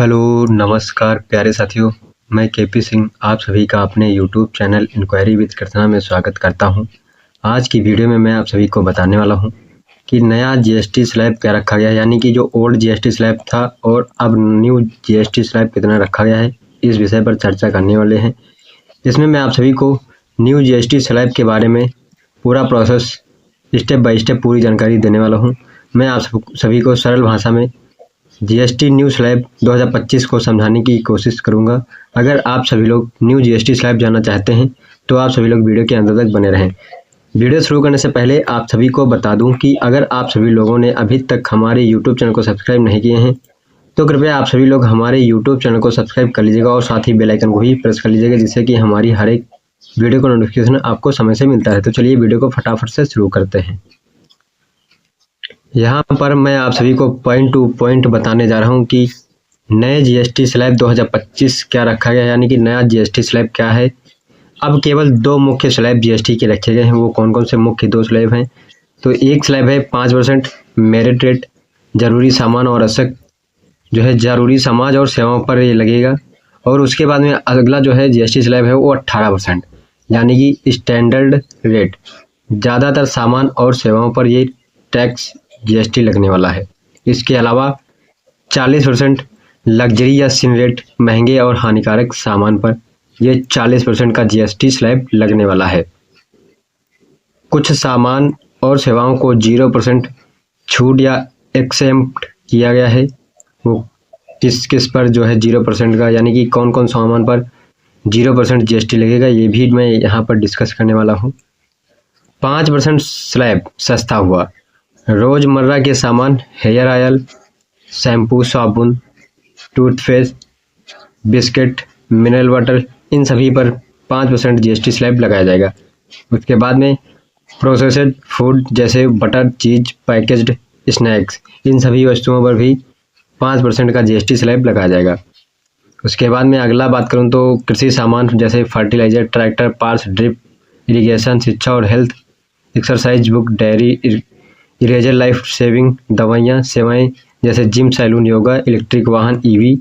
Hello, नमस्कार प्यारे साथियों। मैं केपी सिंह आप सभी का अपने YouTube channel inquiry with Krishna में स्वागत करता हूं। आज की वीडियो में मैं आप सभी को बताने वाला हूं कि नया जीएसटी स्लैब क्या रखा गया है, यानी कि जो ओल्ड जीएसटी स्लैब था और अब न्यू जीएसटी स्लैब कितना रखा गया है, इस विषय पर चर्चा करने वाले हैं। इसमें मैं आप सभी को न्यू जीएसटी स्लैब के बारे में पूरा प्रोसेस स्टेप बाय स्टेप पूरी जानकारी देने वाला हूँ। मैं आप सभी को सरल भाषा में जीएसटी न्यू स्लैब 2025 को समझाने की कोशिश करूंगा। अगर आप सभी लोग न्यू जीएसटी स्लैब जानना चाहते हैं तो आप सभी लोग वीडियो के अंत तक बने रहें। वीडियो शुरू करने से पहले आप सभी को बता दूं कि अगर आप सभी लोगों ने अभी तक हमारे यूट्यूब चैनल को सब्सक्राइब नहीं किए हैं तो कृपया आप सभी लोग हमारे यूट्यूब चैनल को सब्सक्राइब कर लीजिएगा और साथ ही बेल आइकन को भी प्रेस कर लीजिएगा, जिससे कि हमारी हर एक वीडियो का नोटिफिकेशन आपको समय से मिलता है। तो चलिए वीडियो को फटाफट से शुरू करते हैं। यहाँ पर मैं आप सभी को पॉइंट टू पॉइंट बताने जा रहा हूँ कि नए जीएसटी स्लैब 2025 क्या रखा गया है, यानी कि नया जीएसटी स्लैब क्या है। अब केवल दो मुख्य स्लैब जीएसटी के रखे गए हैं। वो कौन कौन से मुख्य दो स्लैब हैं? तो एक स्लैब है 5% मेरिट रेट, जरूरी सामान और आवश्यक जो है जरूरी समाज और सेवाओं पर ये लगेगा। और उसके बाद में अगला जो है जीएसटी स्लैब है वो 18%, यानी कि स्टैंडर्ड रेट, ज़्यादातर सामान और सेवाओं पर ये टैक्स जीएसटी लगने वाला है। इसके अलावा 40% लग्जरी या सिनरेट, महंगे और हानिकारक सामान पर ये 40% का जीएसटी स्लैब लगने वाला है। कुछ सामान और सेवाओं को 0% छूट या एक्सेम्प्ट किया गया है। वो किस किस पर जो है 0% का, यानी कि कौन कौन सामान पर 0% जीएसटी लगेगा, ये भी मैं यहाँ पर डिस्कस करने वाला हूँ। 5% स्लैब सस्ता हुआ, रोज़मर्रा के सामान, हेयर ऑयल, शैम्पू, साबुन, टूथपेस्ट, बिस्किट, मिनरल वाटर, इन सभी पर 5% जीएसटी स्लैब लगाया जाएगा। उसके बाद में प्रोसेस्ड फूड जैसे बटर, चीज़, पैकेज्ड स्नैक्स, इन सभी वस्तुओं पर भी 5% का जीएसटी स्लैब लगाया जाएगा। उसके बाद में अगला बात करूं तो कृषि सामान जैसे fertiliser, tractor parts, drip irrigation, शिक्षा और health, exercise book, dairy, eraser, life saving दवाइयाँ, सेवाएं जैसे जिम, सैलून, योगा, इलेक्ट्रिक वाहन, ईवी,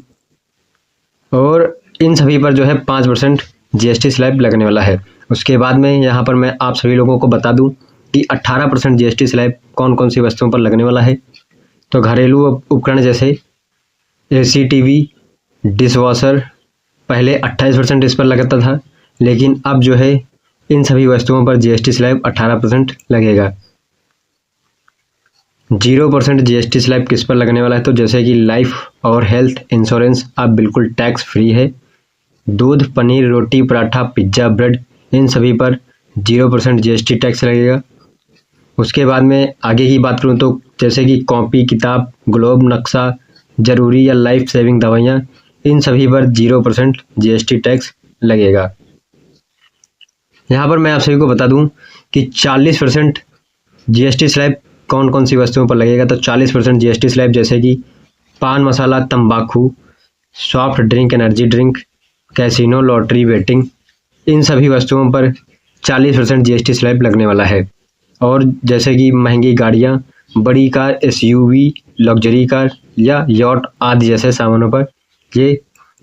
और इन सभी पर जो है 5% जीएसटी स्लैब लगने वाला है। उसके बाद में यहाँ पर मैं आप सभी लोगों को बता दूं कि 18% जीएसटी स्लैब कौन कौन सी वस्तुओं पर लगने वाला है। तो घरेलू उपकरण जैसे एसी, टीवी, डिश वॉशर, पहले 28% इस पर लगता था, लेकिन अब जो है इन सभी वस्तुओं पर जीएसटी स्लैब 18% लगेगा। 0% जीएसटी स्लैब किस पर लगने वाला है? तो जैसे कि लाइफ और हेल्थ इंश्योरेंस अब बिल्कुल टैक्स फ्री है। दूध, पनीर, रोटी, पराठा, पिज्ज़ा, ब्रेड, इन सभी पर 0% जीएसटी टैक्स लगेगा। उसके बाद में आगे की बात करूँ तो जैसे कि कॉपी, किताब, ग्लोब, नक्शा, जरूरी या लाइफ सेविंग दवाइयाँ, इन सभी पर 0% जीएसटी टैक्स लगेगा। यहाँ पर मैं आप सभी को बता दूं कि 40% जीएसटी स्लैब कौन कौन सी वस्तुओं पर लगेगा। तो 40% जीएसटी स्लैब जैसे कि पान मसाला, तंबाकू, soft drink, energy drink, casino, lottery, betting, इन सभी वस्तुओं पर 40% जीएसटी स्लैब लगने वाला है। और जैसे कि महंगी गाड़ियाँ, बड़ी कार, एसयूवी, लग्जरी कार या यॉट आदि जैसे सामानों पर ये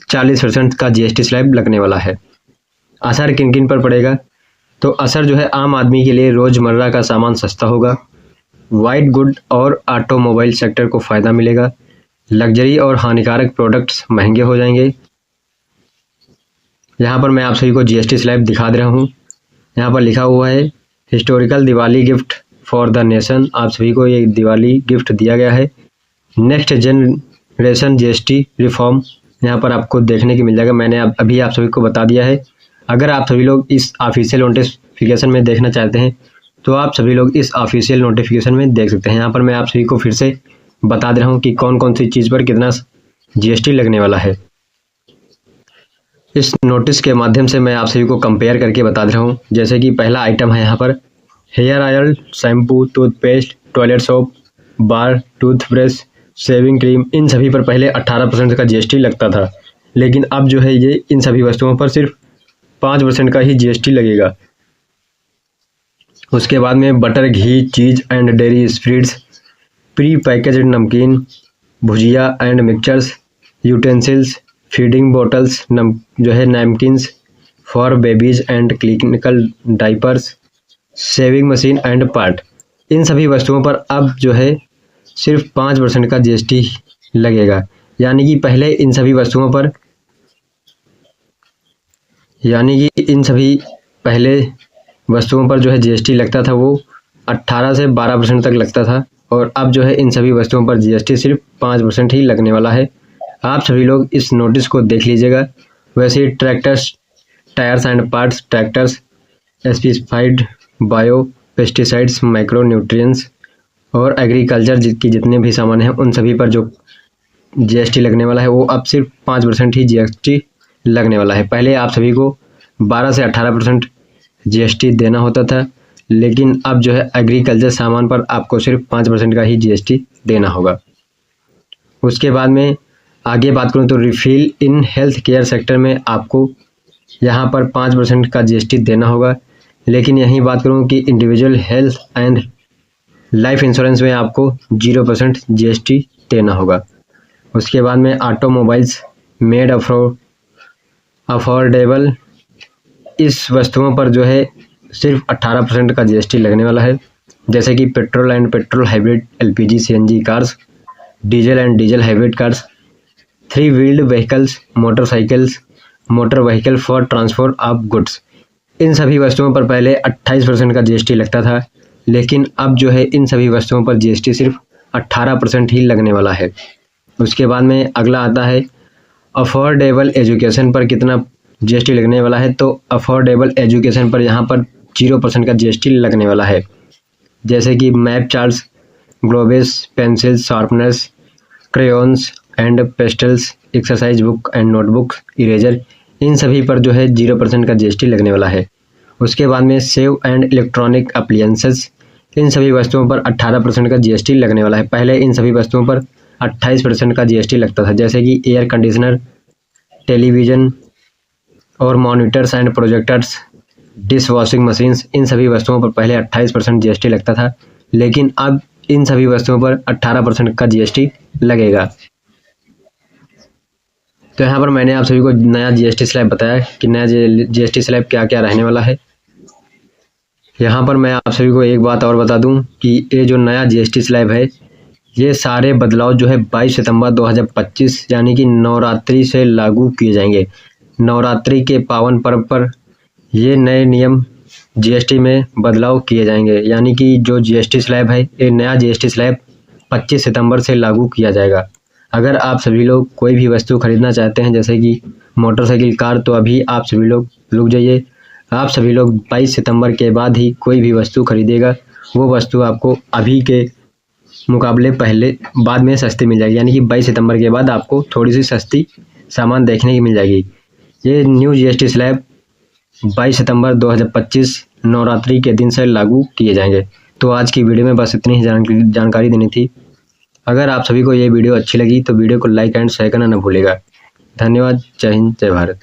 40% का जीएसटी स्लैब लगने वाला है। असर किन किन पर पड़ेगा? तो असर जो है आम आदमी के लिए रोज़मर्रा का सामान सस्ता होगा, वाइट गुड और ऑटोमोबाइल सेक्टर को फ़ायदा मिलेगा, लग्जरी और हानिकारक प्रोडक्ट्स महंगे हो जाएंगे। यहाँ पर मैं आप सभी को जीएसटी स्लैब दिखा दे रहा हूँ। यहाँ पर लिखा हुआ है historical Diwali gift for the nation, आप सभी को ये दिवाली गिफ्ट दिया गया है। नेक्स्ट जनरेशन जीएसटी रिफॉर्म यहाँ पर आपको देखने की मिल जाएगा। मैंने अभी आप सभी को बता दिया है। अगर आप सभी लोग इस ऑफिशियल नोटिफिकेशन में देखना चाहते हैं तो आप सभी लोग इस ऑफिशियल नोटिफिकेशन में देख सकते हैं। यहाँ पर मैं आप सभी को फिर से बता दे रहा हूँ कि कौन कौन सी चीज़ पर कितना जीएसटी लगने वाला है। इस नोटिस के माध्यम से मैं आप सभी को कंपेयर करके बता दे रहा हूँ। जैसे कि पहला आइटम है यहाँ पर hair oil, shampoo, toothpaste, toilet soap, bar, toothbrush, shaving cream, इन सभी पर पहले 18% का जीएसटी लगता था, लेकिन अब जो है ये इन सभी वस्तुओं पर सिर्फ 5% का ही जीएसटी लगेगा। उसके बाद में butter, ghee, cheese and dairy spreads, pre packaged namkeen, bhujia and mixtures, utensils, feeding bottles, जो है napkins for babies and clinical diapers, shaving machine and part, इन सभी वस्तुओं पर अब जो है सिर्फ 5% का जीएसटी लगेगा। यानी कि पहले इन सभी वस्तुओं पर जो है जीएसटी लगता था वो 18 से 12% तक लगता था, और अब जो है इन सभी वस्तुओं पर जीएसटी सिर्फ 5% ही लगने वाला है। आप सभी लोग इस नोटिस को देख लीजिएगा। वैसे ही tractors, tyres and parts, tractors, specified bio pesticides, micro nutrients और एग्रीकल्चर की जितने भी सामान हैं उन सभी पर जो जीएसटी लगने वाला है वो अब सिर्फ 5% ही जीएसटी लगने वाला है। पहले आप सभी को 12 से 18% जीएसटी देना होता था, लेकिन अब जो है एग्रीकल्चर सामान पर आपको सिर्फ 5% का ही जीएसटी देना होगा। उसके बाद में आगे बात करूं तो refill in health care sector में आपको यहाँ पर 5% का जीएसटी देना होगा, लेकिन यहीं बात करूं कि individual health and life insurance में आपको 0% जीएसटी देना होगा। उसके बाद में ऑटोमोबाइल्स मेड अफोर्डेबल, इस वस्तुओं पर जो है सिर्फ 18% का जीएसटी लगने वाला है, जैसे कि petrol and petrol hybrid LPG CNG cars, diesel and diesel hybrid cars, 3 wheeled vehicles, motorcycles, motor vehicle for transport of goods, इन सभी वस्तुओं पर पहले 28% का जीएसटी लगता था, लेकिन अब जो है इन सभी वस्तुओं पर जीएसटी सिर्फ 18% ही लगने वाला है। उसके बाद में अगला आता है अफोर्डेबल एजुकेशन पर कितना जीएसटी लगने वाला है। तो अफोर्डेबल एजुकेशन पर यहाँ पर 0% का जीएसटी लगने वाला है, जैसे कि map charts, globes, pencils, sharpeners, crayons and pastels, exercise book and notebook, eraser, इन सभी पर जो है 0% का जीएसटी लगने वाला है। उसके बाद में सेव एंड इलेक्ट्रॉनिक अप्लायंसेस, इन सभी वस्तुओं पर 18% का जीएसटी लगने वाला है। पहले इन सभी वस्तुओं पर 28% का जीएसटी लगता था, जैसे कि एयर कंडीशनर, टेलीविज़न और monitors and projectors, dish washing machines, इन सभी वस्तुओं पर पहले 28% जीएसटी लगता था, लेकिन अब इन सभी वस्तुओं पर 18% का जीएसटी लगेगा। तो यहाँ पर मैंने आप सभी को नया जीएसटी स्लैब बताया कि नया जीएसटी स्लैब क्या क्या रहने वाला है। यहाँ पर मैं आप सभी को एक बात और बता दूं कि ये जो नया जीएसटी स्लैब है ये सारे बदलाव जो है 22 सितंबर 2025 यानी कि नवरात्रि से लागू किए जाएंगे। नवरात्रि के पावन पर्व पर ये नए नियम जीएसटी में बदलाव किए जाएंगे, यानी कि जो जीएसटी स्लैब है ये नया जीएसटी स्लैब 25 सितंबर से लागू किया जाएगा। अगर आप सभी लोग कोई भी वस्तु खरीदना चाहते हैं जैसे कि मोटरसाइकिल, कार, तो अभी आप सभी लोग रुक जाइए। आप सभी लोग 22 सितंबर के बाद ही कोई भी वस्तु खरीदेगा वो वस्तु आपको अभी के मुकाबले बाद में सस्ती मिल जाएगी, यानी कि 22 सितंबर के बाद आपको थोड़ी सी सस्ती सामान देखने की मिल जाएगी। ये न्यू जीएसटी स्लैब 22 सितंबर 2025 नवरात्रि के दिन से लागू किए जाएंगे। तो आज की वीडियो में बस इतनी ही जानकारी देनी थी। अगर आप सभी को ये वीडियो अच्छी लगी तो वीडियो को लाइक एंड शेयर करना न भूलिएगा। धन्यवाद। जय हिंद, जय भारत।